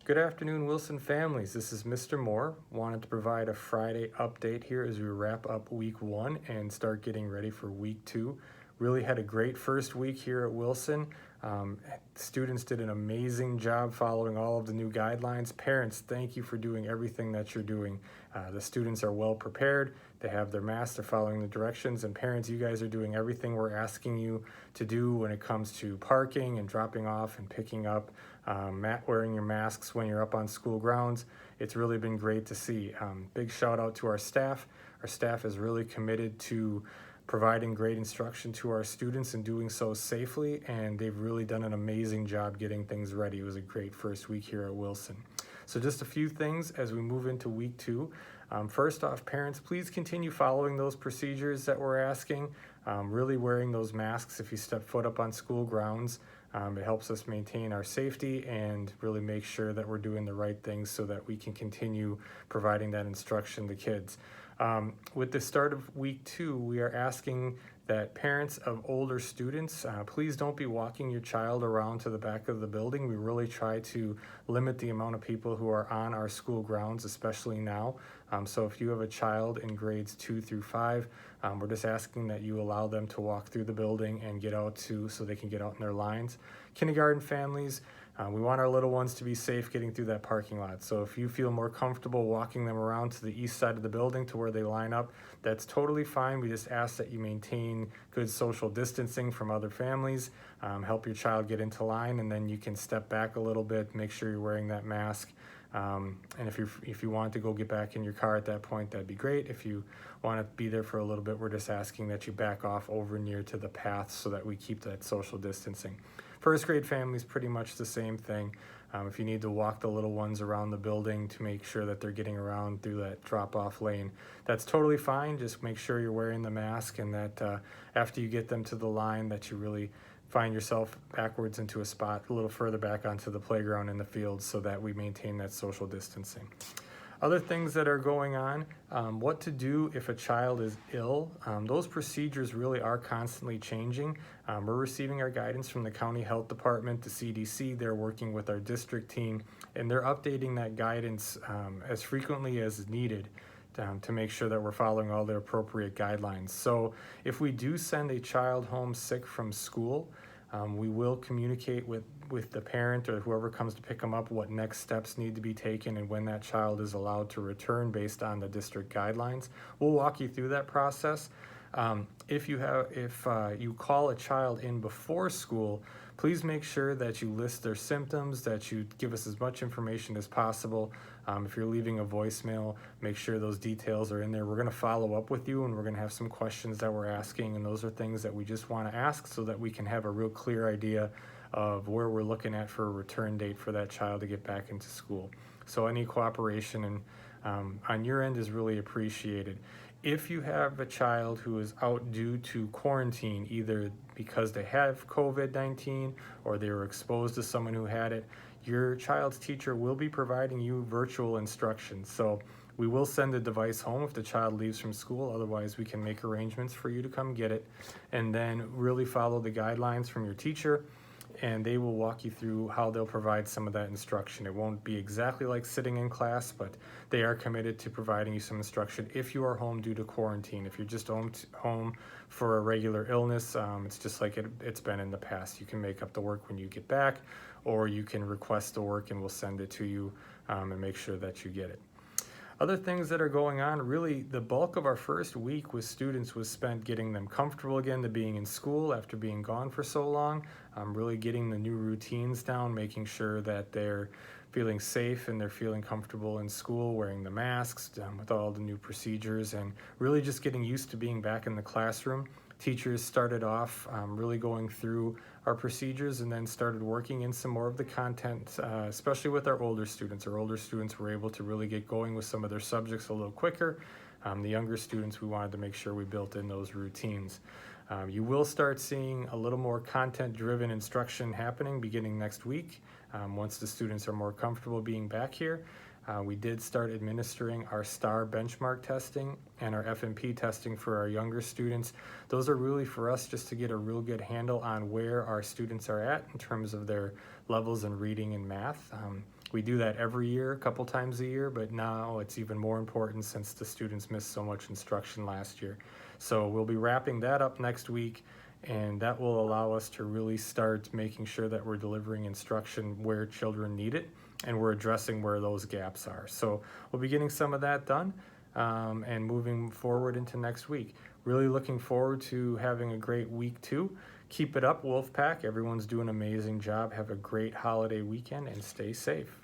Good afternoon, Wilson families. This is Mr. Moore. Wanted to provide a Friday update here as we wrap up week one and start getting ready for week two. Really had a great first week here at Wilson. Um, Students did an amazing job following all of the new guidelines. Parents, thank you for doing everything that you're doing. The students are well prepared. They have their masks, they're following the directions, and parents, you guys are doing everything we're asking you to do when it comes to parking and dropping off and picking up, wearing your masks when you're up on school grounds. It's really been great to see. Big shout out to our staff. Our staff is really committed to providing great instruction to our students and doing so safely, and they've really done an amazing job getting things ready. It was a great first week here at Wilson. So just a few things as we move into week two. First off, parents, please continue following those procedures that we're asking. Really wearing those masks if you step foot up on school grounds. It helps us maintain our safety and really make sure that we're doing the right things so that we can continue providing that instruction to kids. With the start of week two, we are asking that parents of older students, please don't be walking your child around to the back of the building. We really try to limit the amount of people who are on our school grounds, especially now. So if you have a child in grades 2 through 5, we're just asking that you allow them to walk through the building and get out so they can get out in their lines. Kindergarten families, we want our little ones to be safe getting through that parking lot. So if you feel more comfortable walking them around to the east side of the building to where they line up, that's totally fine. We just ask that you maintain good social distancing from other families, help your child get into line, and then you can step back a little bit, make sure you're wearing that mask. And if you want to go get back in your car at that point, that'd be great. If you want to be there for a little bit, we're just asking that you back off over near to the path so that we keep that social distancing. First grade families, pretty much the same thing. If you need to walk the little ones around the building to make sure that they're getting around through that drop-off lane, that's totally fine. Just make sure you're wearing the mask and that after you get them to the line that you really find yourself backwards into a spot a little further back onto the playground in the field so that we maintain that social distancing. Other things that are going on, what to do if a child is ill. Those procedures really are constantly changing. We're receiving our guidance from the county health department, the CDC. They're working with our district team, and they're updating that guidance as frequently as needed to make sure that we're following all the appropriate guidelines. So if we do send a child home sick from school, we will communicate with the parent or whoever comes to pick them up what next steps need to be taken and when that child is allowed to return based on the district guidelines. We'll walk you through that process. If you call a child in before school, please make sure that you list their symptoms, that you give us as much information as possible. If you're leaving a voicemail, make sure those details are in there. We're going to follow up with you and we're going to have some questions that we're asking, and those are things that we just want to ask so that we can have a real clear idea of where we're looking at for a return date for that child to get back into school. So any cooperation on your end is really appreciated. If you have a child who is out due to quarantine, either because they have COVID-19 or they were exposed to someone who had it, your child's teacher will be providing you virtual instruction. So we will send the device home if the child leaves from school. Otherwise, we can make arrangements for you to come get it, and then really follow the guidelines from your teacher, and they will walk you through how they'll provide some of that instruction. It won't be exactly like sitting in class, but they are committed to providing you some instruction if you are home due to quarantine. If you're just home for a regular illness, it's just like it's been in the past. You can make up the work when you get back, or you can request the work and we'll send it to you and make sure that you get it. Other things that are going on, really the bulk of our first week with students was spent getting them comfortable again to being in school after being gone for so long, really getting the new routines down, making sure that they're feeling safe and they're feeling comfortable in school, wearing the masks with all the new procedures, and really just getting used to being back in the classroom. Teachers started off really going through our procedures and then started working in some more of the content, especially with our older students. Our older students were able to really get going with some of their subjects a little quicker. The younger students, we wanted to make sure we built in those routines. You will start seeing a little more content-driven instruction happening beginning next week once the students are more comfortable being back here. We did start administering our STAR benchmark testing and our FMP testing for our younger students. Those are really for us just to get a real good handle on where our students are at in terms of their levels in reading and math. We do that every year, a couple times a year, but now it's even more important since the students missed so much instruction last year. So we'll be wrapping that up next week, and that will allow us to really start making sure that we're delivering instruction where children need it, and we're addressing where those gaps are. So we'll be getting some of that done and moving forward into next week. Really looking forward to having a great week 2. Keep it up, Wolfpack. Everyone's doing an amazing job. Have a great holiday weekend and stay safe.